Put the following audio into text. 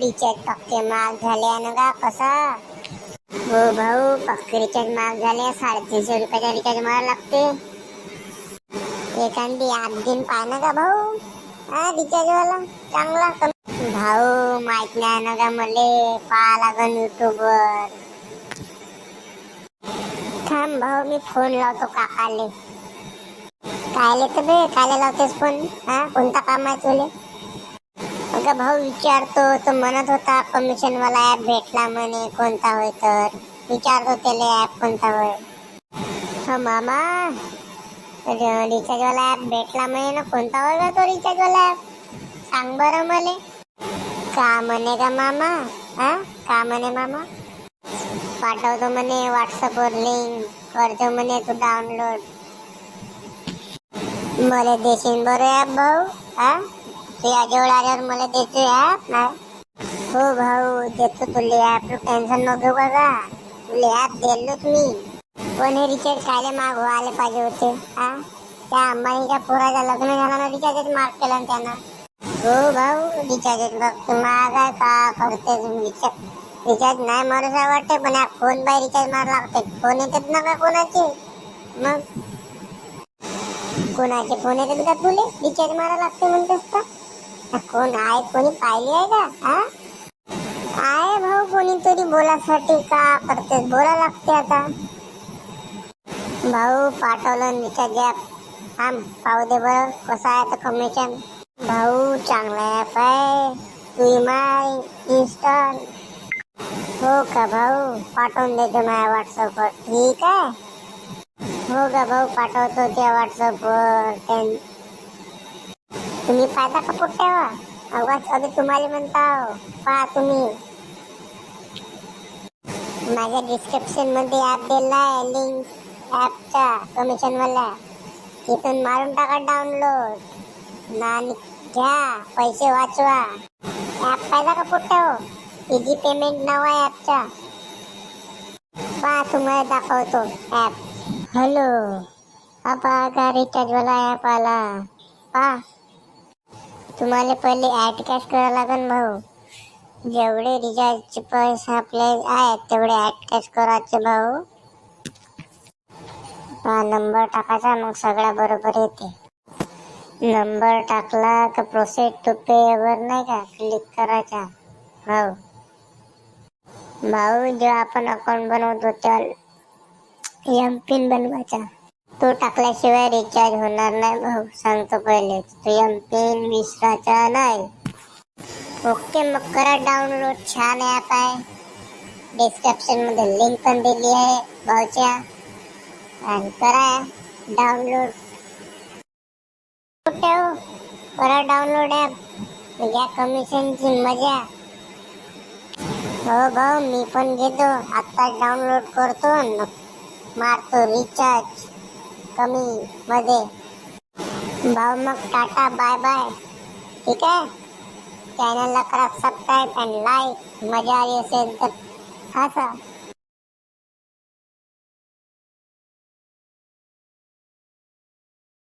Recharge पक्के महाग झाले ना का कसा? हो भाऊ, पक्के रिचार्ज महाग झाले. 350 रुपयाचा रिचार्ज मारायला लागते. एखादी 8 दिन पाहा का भाऊ, हा रिचार्ज वाला चांगला. भाऊ माहित नाही ना का मले, पाहा लागन युट्यूब वर. थांब भाऊ, मी फोन लावतो काकाले. कायले तर बे, कायले लावतेस फोन? हा, कोणता काम आहे तुले? अगं भाऊ विचारतो, तो म्हणत होता कमिशन वाला ऍप भेटला म्हणे, कोणता होय तर विचारतो त्याला ऍप कोणता होय. हा मामा, रिचार्ज वाला ऍप भेटला म्हणे ना, कोणता होय का तो रिचार्ज वाला ऍप? सांग बरं मले. का म्हणे का मामा? हा, का म्हणे मामा? पाठवतो म्हणे व्हॉट्सअप वर लिंक, करतो म्हणे तू डाउनलोड. मला देशील बरं ऍप भाऊ? हा, तुझ्याजवळ आल्यावर मला देतो ऍप ना? हो भाऊ, देतो तुला ऍप, तू टेन्शन नको घेऊ का. तुला ऍप दिलोच मी. पण हे रिचार्ज कायले महाग व्हायला पाहिजे होते? हा, त्या अंबानीच्या पोराचा लग्न झाला ना, रिचार्जच महाग केला ना त्यानं. हो भाऊ, रिचार्जच फक्त महाग आहे. का करते तुम्ही रिचार्ज नाही मारूसा वाटते, पण या फोन बाय रिचार्ज मारा लागते. फोन येतात ना का कोणाचे? मग कोणाचे फोन येतात का तुले? रिचार्ज मारा लागते म्हणतेस का? कोण आहे, कोणी पाहिली आहे का? हा, आहे भाऊ कोणीतरी बोलासाठी. का करतेस, बोला लागते आता. भाऊ पाठवलं रिचार्ज ऍप, थांब पाहू दे बरं कसं आहे तर कमिशन. भाऊ चांगला ऍप आहे, तू माय इन्स्टॉल. हो का भाऊ, पाठवून देतो माझ्या व्हॉट्सअप वर. ठीक आहे. हो का भाऊ, पाठवतो त्या व्हॉट्सअप वर. तुम्ही पाहता का पुट्ट्यावा? आवाज अगदी तुम्हाला म्हणता, पहा तुम्ही. माझ्या डिस्क्रिप्शन मध्ये ऍप दिला आहे, लिंक ऍपचा कमिशन वाला. तिथून मारून टाका डाउनलोड ना, घ्या पैसे वाचवा. ऍप पाहिला का पुट्ट्याव? इझी पेमेंट नाव आहे ऍपचा. पहा तुम्हाला दाखवतो ऍप. हॅलो, हा पहा का रिचार्ज वाला ऍप आला. पहा, तुम्हाला पहिले ऍड कॅश करावं लागेल भाऊ. जेवढे रिचार्जचे पैसे आपले आहेत तेवढे ऍड कॅश करायचे भाऊ. हा, नंबर टाकायचा, मग सगळ्या बरोबर येते. नंबर टाकला का प्रोसेस टू पे वर नाही का क्लिक करायचा भाऊ. भाऊ जेव्हा आपण अकाउंट बनवतो तेव्हा एम पिन बनवायचा. तो टाकल्याशिवाय रिचार्ज होणार नाही भाऊ, सांगतो पहिले. तो एम पिन विसरायचा नाही. ओके, मग करा डाउनलोड. छान ऍप आहे. डिस्क्रिप्शन मध्ये लिंक पण दिली आहे भाऊच्या, आणि करा डाउनलोड. करा डाउनलोड ऍप, घ्या कमिशनची मजा. हो भाऊ, मी पण घेतो. आता डाउनलोड करतो, मारतो रिचार्ज कमी मध्ये. भाऊ मग टाटा, बाय बाय. ठीक आहे. चॅनलला करा सबस्क्राईब आणि लाईक. मजा आली असेल तर हसा.